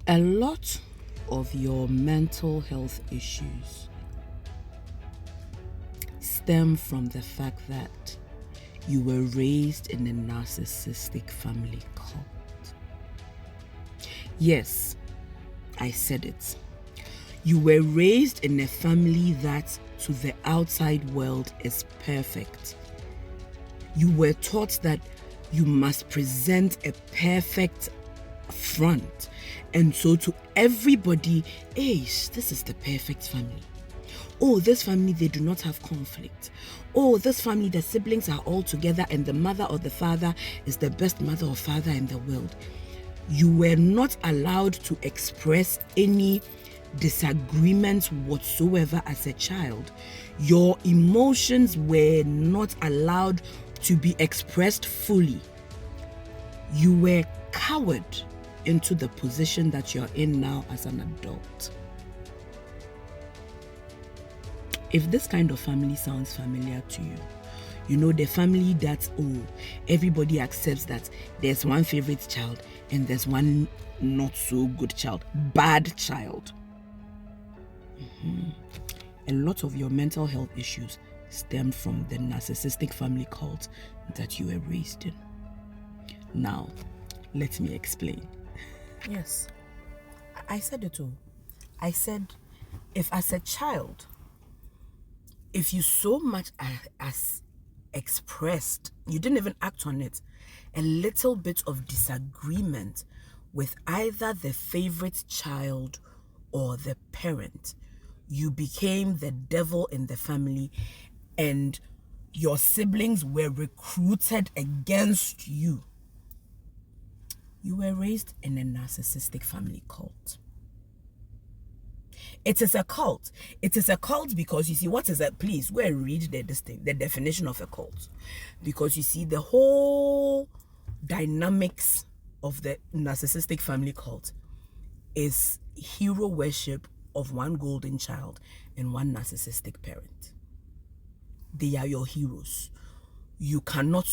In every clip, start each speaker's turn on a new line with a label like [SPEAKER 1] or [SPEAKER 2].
[SPEAKER 1] A lot of your mental health issues stem from the fact that you were raised in a narcissistic family cult. Yes, I said it. You were raised in a family that to the outside world is perfect. You were taught that you must present a perfect front. And so to everybody, hey, this is the perfect family. Oh, this family, they do not have conflict. Oh, this family, the siblings are all together and the mother or the father is the best mother or father in the world. You were not allowed to express any disagreements whatsoever as a child. Your emotions were not allowed to be expressed fully. You were cowered into the position that you're in now as an adult. If this kind of family sounds familiar to you, you know the family that, everybody accepts that there's one favorite child and there's one not so good child, bad child. A lot of your mental health issues stem from the narcissistic family cult that you were raised in. Now, let me explain. Yes, I said it all. I said, if as a child, if you so much as expressed, you didn't even act on it, a little bit of disagreement with either the favorite child or the parent, you became the devil in the family and your siblings were recruited against you. You were raised in a narcissistic family cult. It is a cult. It is a cult because you see, what is that? Please, go and read the definition of a cult. Because you see, the whole dynamics of the narcissistic family cult is hero worship of one golden child and one narcissistic parent. They are your heroes. You cannot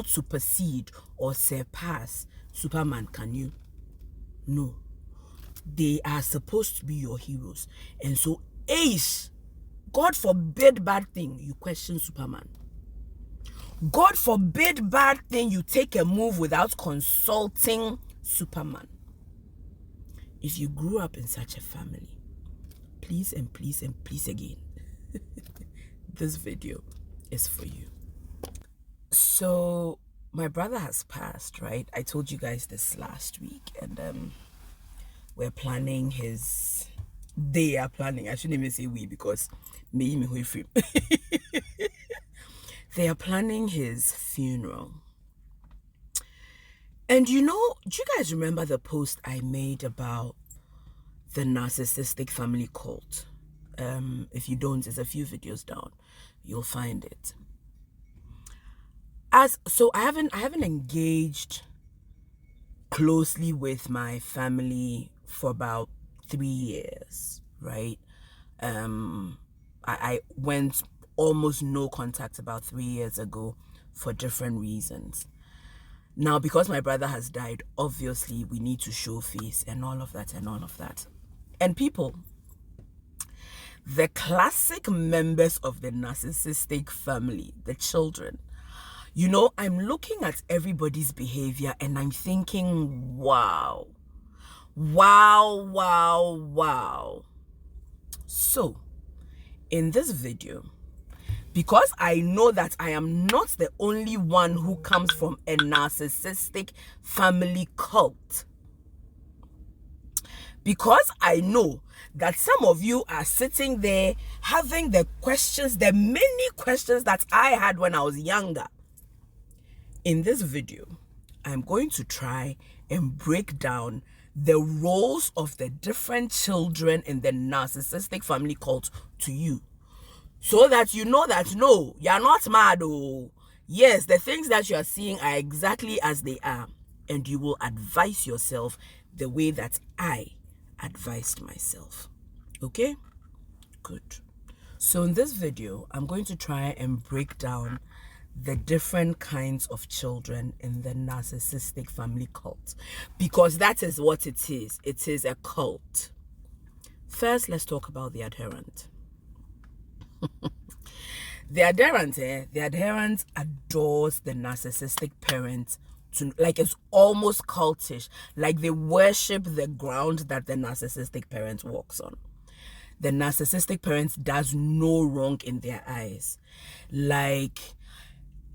[SPEAKER 1] supersede or surpass Superman, can you? No. They are supposed to be your heroes. And so, God forbid bad thing, you question Superman. God forbid bad thing, you take a move without consulting Superman. If you grew up in such a family, please and please and please again, this video is for you. So, my brother has passed, right? I told you guys this last week, and we're planning they are planning, I shouldn't even say we, because me free. They are planning his funeral. And do you guys remember the post I made about the narcissistic family cult? If you don't, there's a few videos down. You'll find it. So I haven't engaged closely with my family for about 3 years, right? I went almost no contact about 3 years ago for different reasons. Now, because my brother has died, obviously we need to show face and all of that. And people, the classic members of the narcissistic family, the children, I'm looking at everybody's behavior and I'm thinking, wow. So, in this video, because I know that I am not the only one who comes from a narcissistic family cult, because I know that some of you are sitting there having the many questions that I had when I was younger. In this video, I'm going to try and break down the roles of the different children in the narcissistic family cult to you, so that you know that no, you're not mad. Oh, yes, the things that you are seeing are exactly as they are, and you will advise yourself the way that I advised myself. Okay? Good. So in this video, I'm going to try and break down the different kinds of children in the narcissistic family cult, because that is what it is. It is a cult. First, let's talk about the adherent. The adherent adores the narcissistic parent to, like, it's almost cultish, like they worship the ground that the narcissistic parent walks on. The narcissistic parent does no wrong in their eyes. Like,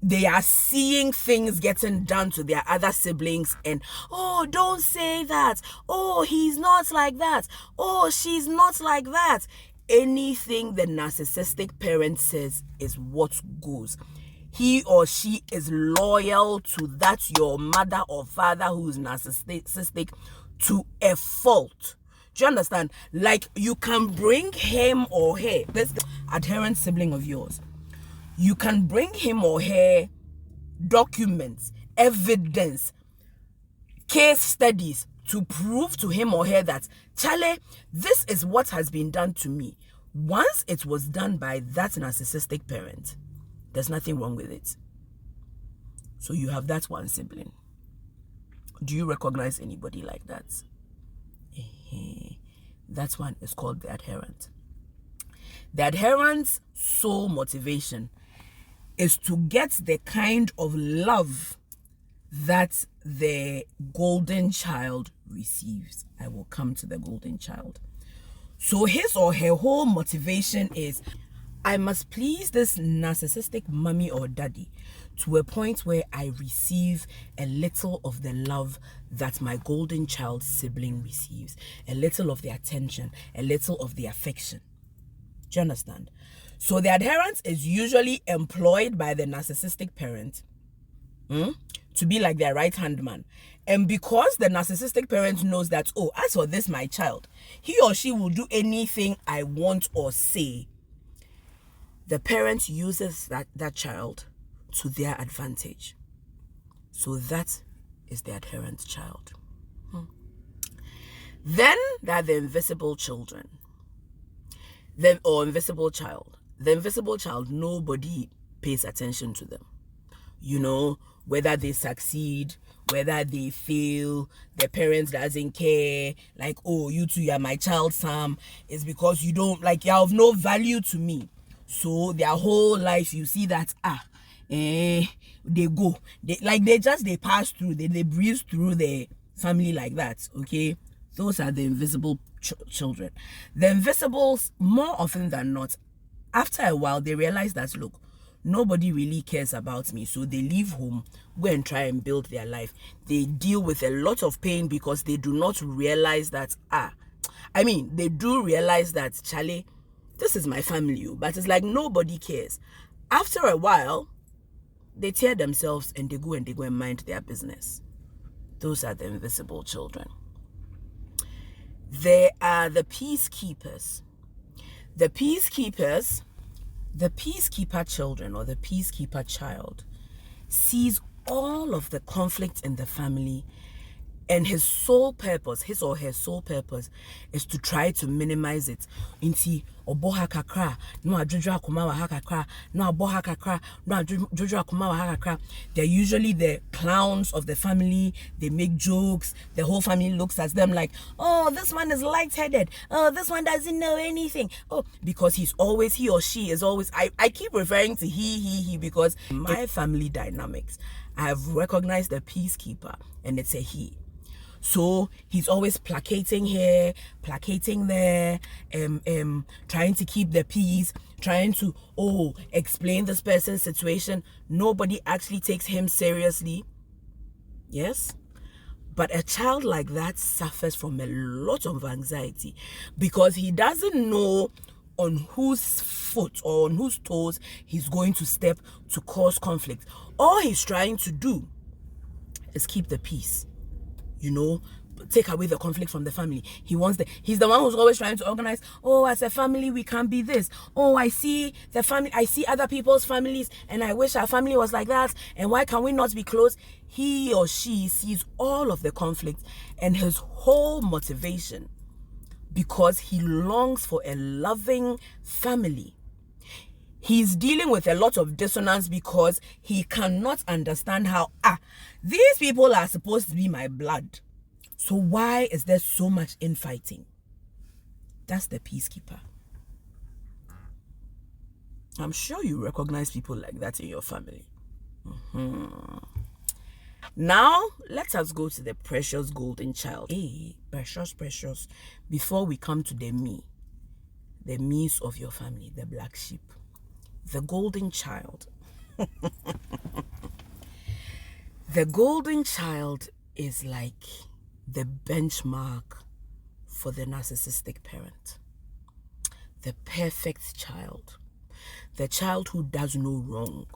[SPEAKER 1] they are seeing things getting done to their other siblings and, oh, don't say that. Oh, he's not like that. Oh, she's not like that. Anything the narcissistic parent says is what goes. He or she is loyal to that your mother or father who's narcissistic to a fault. Do you understand? Like, you can bring him or her, this adherent sibling of yours, you can bring him or her documents, evidence, case studies to prove to him or her that, Charlie, this is what has been done to me. Once it was done by that narcissistic parent, there's nothing wrong with it. So you have that one sibling. Do you recognize anybody like that? That one is called the adherent. The adherent's sole motivation is to get the kind of love that the golden child receives. I will come to the golden child. So his or her whole motivation is, I must please this narcissistic mommy or daddy to a point where I receive a little of the love that my golden child sibling receives, a little of the attention, a little of the affection. Do you understand? So the adherent is usually employed by the narcissistic parent to be like their right-hand man. And because the narcissistic parent knows that, oh, as for this, my child, he or she will do anything I want or say, the parent uses that child to their advantage. So that is the adherent child. Then there are the invisible children. Invisible child. The invisible child, nobody pays attention to them. You know, whether they succeed, whether they fail, the parents doesn't care. Like, oh, you two, you're my child, Sam. It's because you don't, like, you're of no value to me. So their whole life, you see that, they go. They pass through, they breeze through the family like that, okay? Those are the invisible children. The invisibles, more often than not, after a while, they realize that, look, nobody really cares about me. So they leave home, go and try and build their life. They deal with a lot of pain because they do not realize that, they do realize that, Charlie, this is my family, but it's like nobody cares. After a while, they tear themselves and they go and mind their business. Those are the invisible children. There are the peacekeepers. The peacekeeper children or the peacekeeper child sees all of the conflict in the family, and his or her sole purpose is to try to minimize it. Inti oboha kakra, no ajojo akuma wa kakra, no aboha kakra, no ajojo akuma wa kakra. They're usually the clowns of the family. They make jokes. The whole family looks at them like, oh, this one is lightheaded. Oh, this one doesn't know anything. Oh, because he or she is always, I keep referring to he because in my family dynamics, I have recognized the peacekeeper and it's a he. So he's always placating here, placating there, trying to keep the peace, trying to, explain this person's situation. Nobody actually takes him seriously. Yes? But a child like that suffers from a lot of anxiety because he doesn't know on whose foot or on whose toes he's going to step to cause conflict. All he's trying to do is keep the peace. Take away the conflict from the family. He's the one who's always trying to organize, as a family, we can be this. I see other people's families, and I wish our family was like that, and why can we not be close? He or she sees all of the conflict, and his whole motivation, because he longs for a loving family, He's dealing with a lot of dissonance because he cannot understand how, these people are supposed to be my blood. So why is there so much infighting? That's the peacekeeper. I'm sure you recognize people like that in your family. Now, let us go to the precious golden child. Hey, precious. Before we come to the me's of your family, the black sheep, the golden child. The golden child is like the benchmark for the narcissistic parent. The perfect child. The child who does no wrong.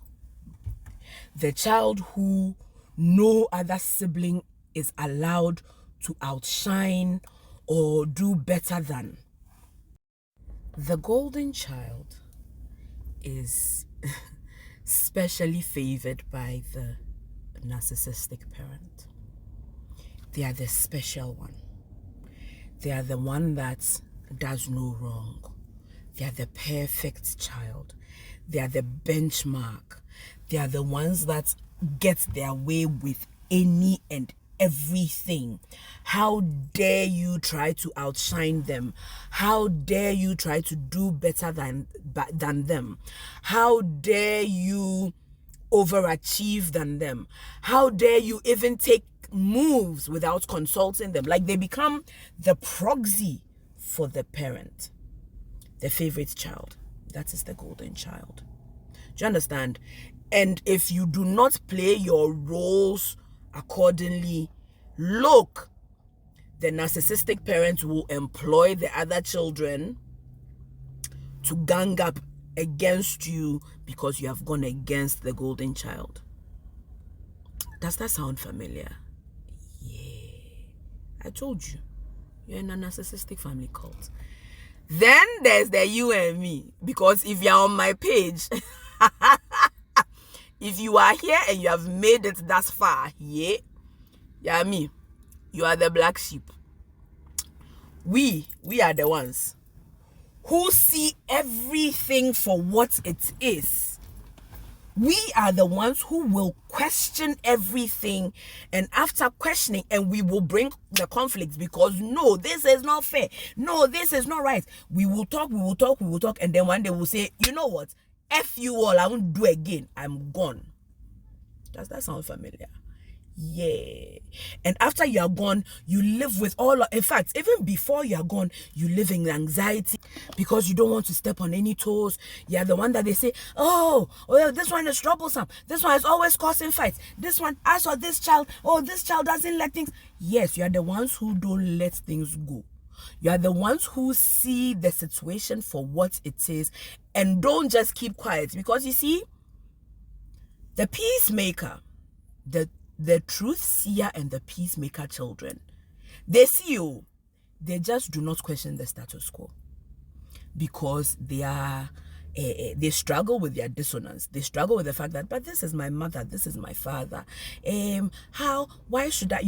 [SPEAKER 1] The child who no other sibling is allowed to outshine or do better than. The golden child is specially favored by the narcissistic parent. They are the special one. They are the one that does no wrong. They are the perfect child. They are the benchmark. They are the ones that get their way with any and everything. How dare you try to outshine them? How dare you try to do better than them? How dare you overachieve than them? How dare you even take moves without consulting them? Like they become the proxy for the parent, the favorite child. That is the golden child. Do you understand? And if you do not play your roles accordingly, look, the narcissistic parent will employ the other children to gang up against you because you have gone against the golden child. Does that sound familiar? Yeah. I told you, you're in a narcissistic family cult. Then there's the you and me. Because if you're on my page, if you are here and you have made it thus far, me, you are the black sheep. We are the ones who see everything for what it is. We are the ones who will question everything, and after questioning, and we will bring the conflicts because no, this is not fair. No, this is not right. We will talk, and then one day we'll say, you know what? F you all, I won't do again. I'm gone. Does that sound familiar? Yeah. And after you are gone, you live with in fact, even before you are gone, you live in anxiety because you don't want to step on any toes. You are the one that they say, oh, this one is troublesome. This one is always causing fights. This one, I saw this child. Oh, this child doesn't let things. Yes, you are the ones who don't let things go. You are the ones who see the situation for what it is and don't just keep quiet. Because you see, the peacemaker, the truth seer and the peacemaker children, they see you, they just do not question the status quo because they struggle with their dissonance. They struggle with the fact that, but this is my mother, this is my father. Why should I,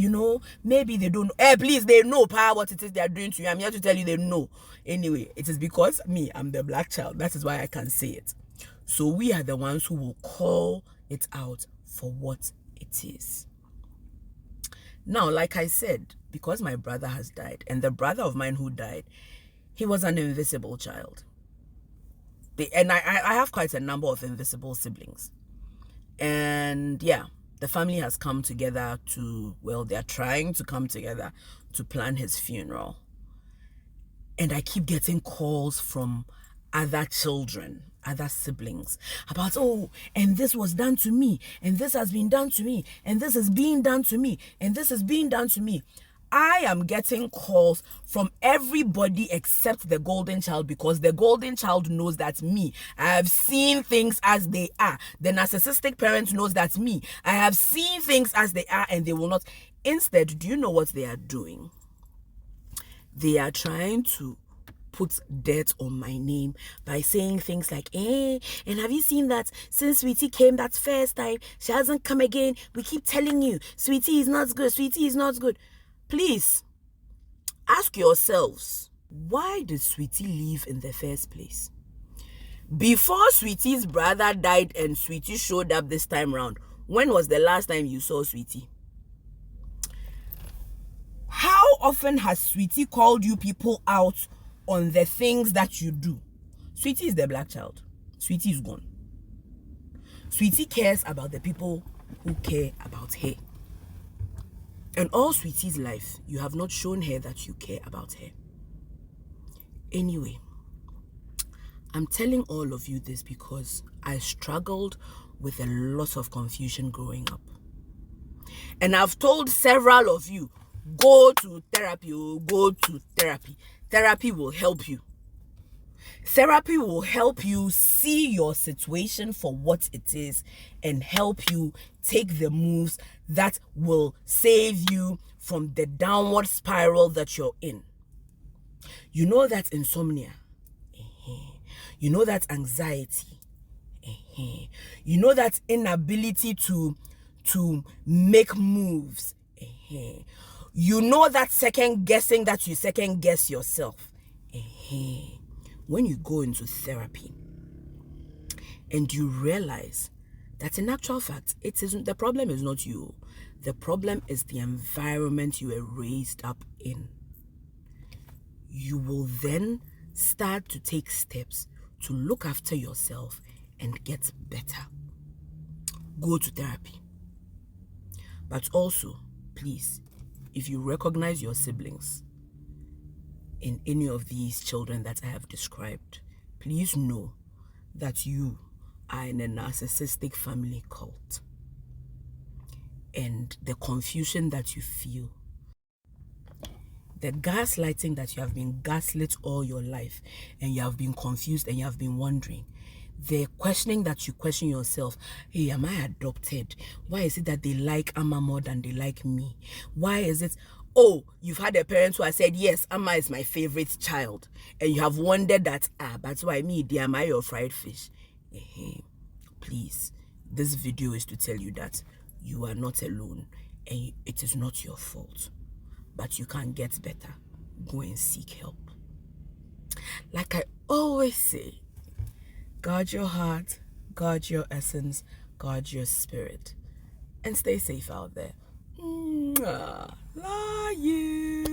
[SPEAKER 1] maybe they don't know. Please, they know what it is they are doing to you. I'm here to tell you they know. Anyway, it is because I'm the black child. That is why I can say it. So we are the ones who will call it out for what it is. Now, like I said, because my brother has died, and the brother of mine who died, he was an invisible child. And I have quite a number of invisible siblings. And yeah, the family has come together they're trying to come together to plan his funeral. And I keep getting calls from other children, other siblings about, and this was done to me, and this has been done to me, and this is being done to me, and this is being done to me. I am getting calls from everybody except the golden child because the golden child knows that I have seen things as they are. The narcissistic parent knows that I have seen things as they are and they will not. Instead, do you know what they are doing? They are trying to put dirt on my name by saying things like, and have you seen that since Sweetie came that first time, she hasn't come again. We keep telling you, Sweetie is not good, Sweetie is not good. Please, ask yourselves, why did Sweetie leave in the first place? Before Sweetie's brother died and Sweetie showed up this time round, when was the last time you saw Sweetie? How often has Sweetie called you people out on the things that you do? Sweetie is the black child. Sweetie is gone. Sweetie cares about the people who care about her. And all Sweetie's life, you have not shown her that you care about her. Anyway, I'm telling all of you this because I struggled with a lot of confusion growing up. And I've told several of you, go to therapy, go to therapy. Therapy will help you. Therapy will help you see your situation for what it is and help you take the moves that will save you from the downward spiral that you're in. You know that insomnia. You know that anxiety. You know that inability to make moves. You know that second guessing that you second guess yourself. When you go into therapy and you realize that in actual fact, the problem is not you. The problem is the environment you were raised up in. You will then start to take steps to look after yourself and get better. Go to therapy. But also, please, if you recognize your siblings in any of these children that I have described, please know that you are in a narcissistic family cult. And the confusion that you feel, the gaslighting that you have been gaslit all your life, and you have been confused and you have been wondering, the questioning that you question yourself, hey, am I adopted? Why is it that they like Amma more than they like me? Why is it, oh, you've had a parent who has said, yes, Amma is my favorite child. And you have wondered that, but why me, dear, am I your fried fish? Please, this video is to tell you that you are not alone and it is not your fault. But you can get better. Go and seek help. Like I always say, guard your heart, guard your essence, guard your spirit, and stay safe out there. Love you.